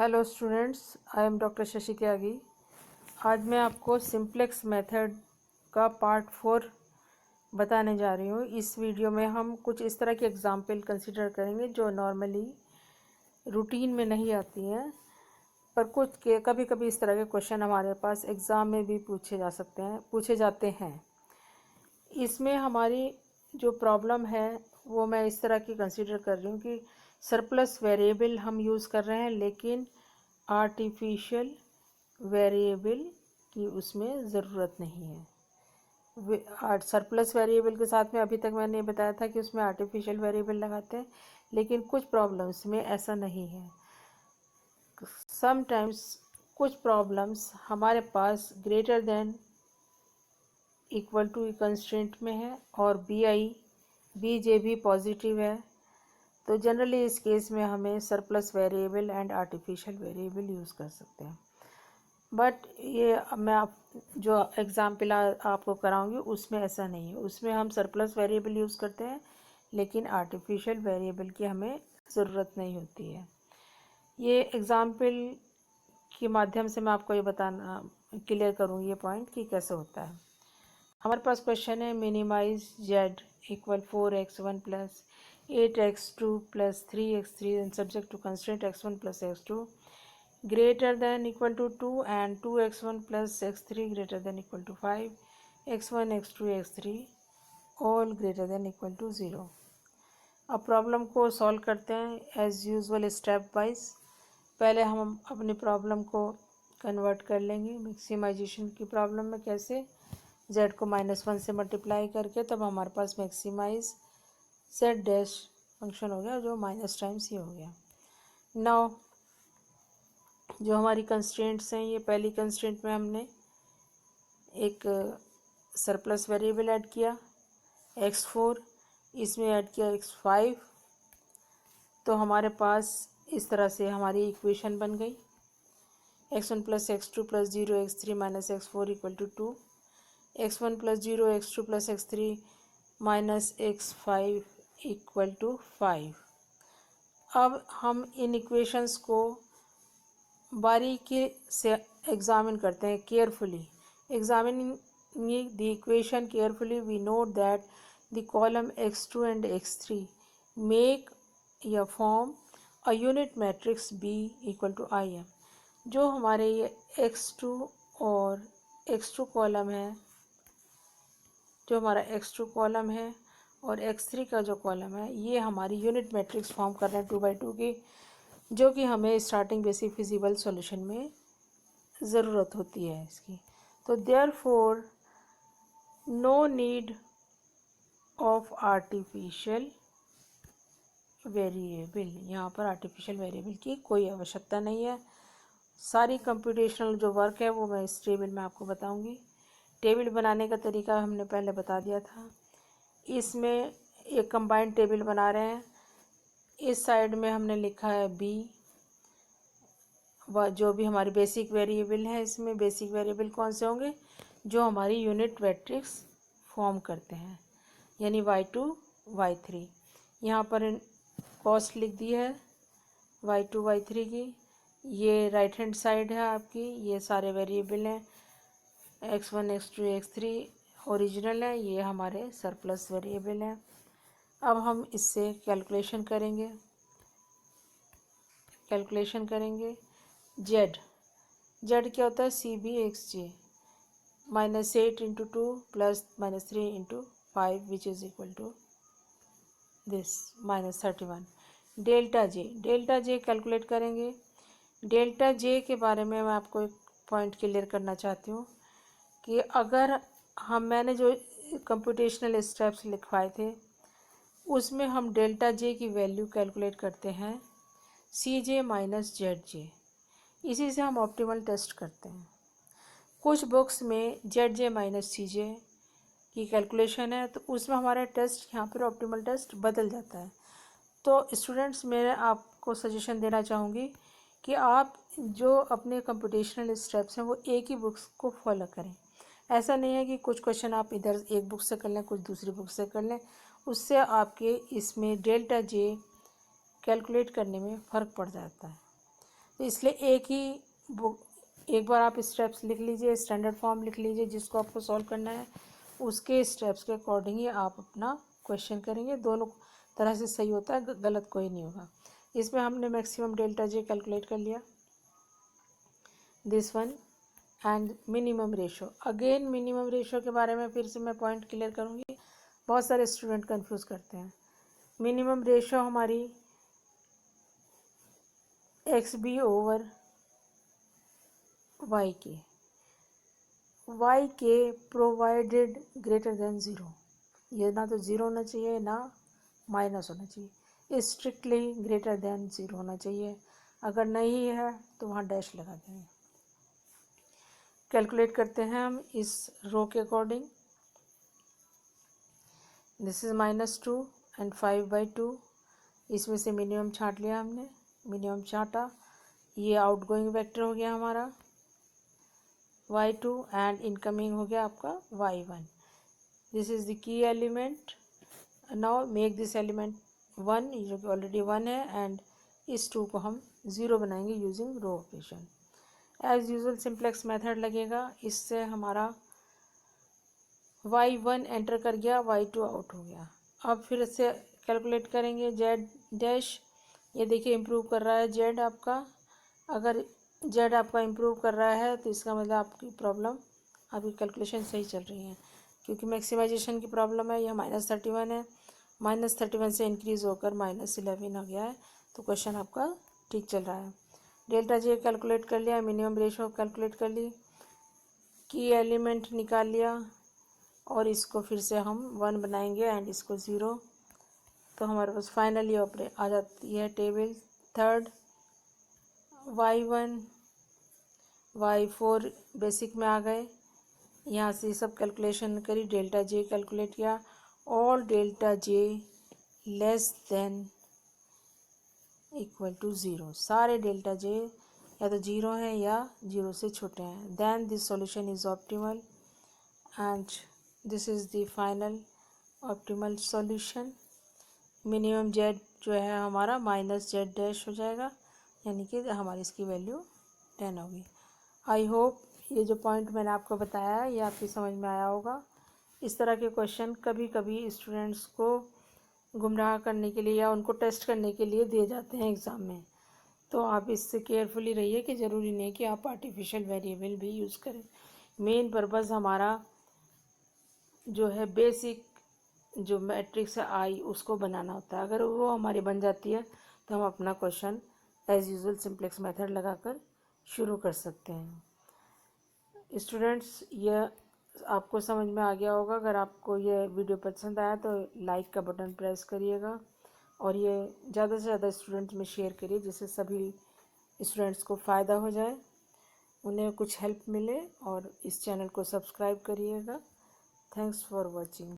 Hello students, I am doctor Shashi Tyagi. आज मैं आपको सिंप्लेक्स मेथड का पार्ट 4 बताने जा रही हूँ। इस वीडियो में हम कुछ इस तरह के एग्जाम्पल कंसिडर करेंगे जो नॉर्मली रूटीन में नहीं आती हैं, पर कुछ के कभी कभी इस तरह के क्वेश्चन हमारे पास एग्ज़ाम में भी पूछे जाते हैं। इसमें हमारी जो प्रॉब्लम है वो मैं इस तरह की कंसिडर कर रही हूँ कि सरप्लस वेरिएबल हम यूज़ कर रहे हैं, लेकिन आर्टिफिशियल वेरिएबल की उसमें ज़रूरत नहीं है। सरप्लस वेरिएबल के साथ में अभी तक मैंने बताया था कि उसमें आर्टिफिशियल वेरिएबल लगाते हैं, लेकिन कुछ प्रॉब्लम्स में ऐसा नहीं है। समटाइम्स कुछ प्रॉब्लम्स हमारे पास greater than equal to constraint में है और बीजे भी पॉजिटिव है, तो जनरली इस केस में हमें surplus variable and artificial variable use कर सकते हैं। बट ये मैं जो एग्ज़ाम्पल आपको कराऊंगी उसमें ऐसा नहीं है। उसमें हम सरप्लस वेरिएबल यूज़ करते हैं, लेकिन आर्टिफिशियल वेरिएबल की हमें ज़रूरत नहीं होती है। ये एग्ज़ाम्पल के माध्यम से मैं आपको ये बताना क्लियर करूँगी ये पॉइंट कि कैसे होता है। हमारे पास क्वेश्चन है minimise Z equal 4x1 plus 8x2 plus 3x3 and subject to constraint x1 plus x2 greater than equal to 2 and 2x1 plus x3 greater than equal to 5, x1 x2 x3 all greater than equal to 0। अब problem को solve करते हैं as usual step wise. पहले हम अपनी problem को convert कर लेंगे मैक्सिमाइजेशन की प्रॉब्लम में। कैसे? z को -1 से मल्टीप्लाई करके, तब हमारे पास मैक्सिमाइज z डैश फंक्शन हो गया जो माइनस टाइम्स ये हो गया। नाउ जो हमारी कंस्ट्रेंट्स हैं, ये पहली कंस्ट्रेंट में हमने एक सरप्लस वेरिएबल ऐड किया x4, इसमें ऐड किया x5, तो हमारे पास इस तरह से हमारी इक्वेशन बन गई x1 plus x2 plus 0 x3 minus x4 equal to 2, x1 plus 0 x2 plus x3 minus x5 equal to 5। अब हम इन इक्वेशंस को बारीकी से एग्जामिन करते हैं carefully. Examining the equation carefully we note that the column x2 and x3 make या form a unit matrix B equal to IM। जो हमारे ये x2 और x2 कॉलम है, जो हमारा x2 कॉलम है और x3 का जो कॉलम है, ये हमारी यूनिट मैट्रिक्स फॉर्म कर रहे हैं 2x2 की, जो कि हमें स्टार्टिंग बेसिक फिजिबल सॉल्यूशन में ज़रूरत होती है इसकी। तो therefore no need of artificial variable, यहाँ पर आर्टिफिशियल वेरिएबल की कोई आवश्यकता नहीं है। सारी कंप्यूटेशनल जो वर्क है वो मैं इस टेबल में आपको बताऊंगी। टेबल बनाने का तरीका हमने पहले बता दिया था। इसमें एक कंबाइंड टेबल बना रहे हैं। इस साइड में हमने लिखा है B, जो भी हमारी बेसिक वेरिएबल है। इसमें बेसिक वेरिएबल कौन से होंगे? जो हमारी यूनिट मैट्रिक्स फॉर्म करते हैं, यानी y2 y3। यहाँ पर कॉस्ट लिख दी है y2 y3 की। ये राइट हैंड साइड है आपकी, ये सारे वेरिएबल हैं x1 x2 x3 ओरिजिनल है, ये हमारे सरप्लस वेरिएबल हैं। अब हम इससे कैलकुलेशन करेंगे z क्या होता है? CB xj -8 into 2 plus -3 into 5 which is equal to this -31। Delta J calculate करेंगे। डेल्टा जे के बारे में मैं आपको एक पॉइंट क्लियर करना चाहती हूँ कि अगर मैंने जो कंप्यूटेशनल स्टेप्स लिखवाए थे उसमें हम डेल्टा जे की वैल्यू कैलकुलेट करते हैं CJ माइनस ZJ। इसी से हम ऑप्टिमल टेस्ट करते हैं। कुछ बुक्स में ZJ माइनस CJ की कैलकुलेशन है, तो उसमें हमारा टेस्ट यहाँ पर ऑप्टिमल टेस्ट बदल जाता है। तो स्टूडेंट्स, मैं आपको सजेशन देना चाहूँगी कि आप जो अपने कंप्यूटेशनल स्टेप्स हैं वो एक ही बुक्स को फॉलो करें। ऐसा नहीं है कि कुछ क्वेश्चन आप इधर एक बुक से कर लें, कुछ दूसरी बुक से कर लें, उससे आपके इसमें डेल्टा जे कैलकुलेट करने में फ़र्क पड़ जाता है। तो इसलिए एक बार आप स्टेप्स लिख लीजिए, स्टैंडर्ड फॉर्म लिख लीजिए जिसको आपको सॉल्व करना है, उसके स्टेप्स के अकॉर्डिंग ही आप अपना क्वेश्चन करेंगे। दोनों तरह से सही होता है, गलत कोई नहीं होगा। इसमें हमने मैक्सिमम डेल्टा जे कैलकुलेट कर लिया, this one, and minimum ratio. Again minimum ratio के बारे में फिर से मैं पॉइंट क्लियर करूँगी, बहुत सारे स्टूडेंट कंफ्यूज करते हैं। मिनिमम रेशो हमारी एक्स बी ओवर वाई के प्रोवाइडेड ग्रेटर देन ज़ीरो। ये ना तो ज़ीरो होना चाहिए ना माइनस होना चाहिए, स्ट्रिक्टली ग्रेटर देन ज़ीरो होना चाहिए। अगर नहीं है तो वहाँ डैश लगा देंगे। कैलकुलेट करते हैं हम इस रो के अकॉर्डिंग। This is -2 and 5/2। इसमें से मिनिमम छांट लिया हमने, मिनिमम छांटा, ये आउटगोइंग वेक्टर हो गया हमारा y2 एंड इनकमिंग हो गया आपका y1। This is the key element. Now make this element 1, जो कि ऑलरेडी 1 है, एंड इस 2 को हम 0 बनाएंगे using row operation. As usual simplex method लगेगा। इससे हमारा y1 एंटर कर गया, y2 आउट हो गया। अब फिर से कैलकुलेट करेंगे z डैश। ये देखिए इम्प्रूव कर रहा है z आपका। अगर z आपका इम्प्रूव कर रहा है तो इसका मतलब आपकी प्रॉब्लम, आपकी कैलकुलेशन सही चल रही है, क्योंकि मैक्सिमाइजेशन की प्रॉब्लम है। यह -31 है, -31 से इंक्रीज़ होकर -11 हो गया है, तो क्वेश्चन आपका ठीक चल रहा है। डेल्टा जे कैलकुलेट कर लिया, मिनिमम रेशो कैलकुलेट कर ली, की एलिमेंट निकाल लिया, और इसको फिर से हम 1 बनाएंगे एंड इसको 0। तो हमारे पास फाइनली आ जाती है table third. y1 y4 basic में आ गए। यहाँ से सब कैलकुलेशन करी, डेल्टा जे कैलकुलेट किया, और delta J less than equal to 0। सारे डेल्टा जे या तो 0 हैं या 0 से छोटे हैं। Then this solution is optimal and this is the final optimal solution. Minimum Z जो है हमारा -z डैश हो जाएगा, यानी कि हमारी इसकी वैल्यू 10 होगी। आई होप ये जो पॉइंट मैंने आपको बताया है ये आपकी समझ में आया होगा। इस तरह के क्वेश्चन कभी कभी स्टूडेंट्स को गुमराह करने के लिए या उनको टेस्ट करने के लिए दिए जाते हैं एग्ज़ाम में, तो आप इससे केयरफुली रहिए कि ज़रूरी नहीं कि आप आर्टिफिशियल वेरिएबल भी यूज़ करें। मेन पर्पस हमारा जो है बेसिक जो मैट्रिक्स है आई उसको बनाना होता है। अगर वो हमारी बन जाती है तो हम अपना question as usual simplex method लगाकर शुरू कर सकते हैं। स्टूडेंट्स, यह आपको समझ में आ गया होगा। अगर आपको ये वीडियो पसंद आया तो लाइक का बटन प्रेस करिएगा, और ये ज़्यादा से ज़्यादा स्टूडेंट्स में शेयर करिए, जिससे सभी स्टूडेंट्स को फ़ायदा हो जाए, उन्हें कुछ हेल्प मिले। और इस चैनल को सब्सक्राइब करिएगा। Thanks for watching.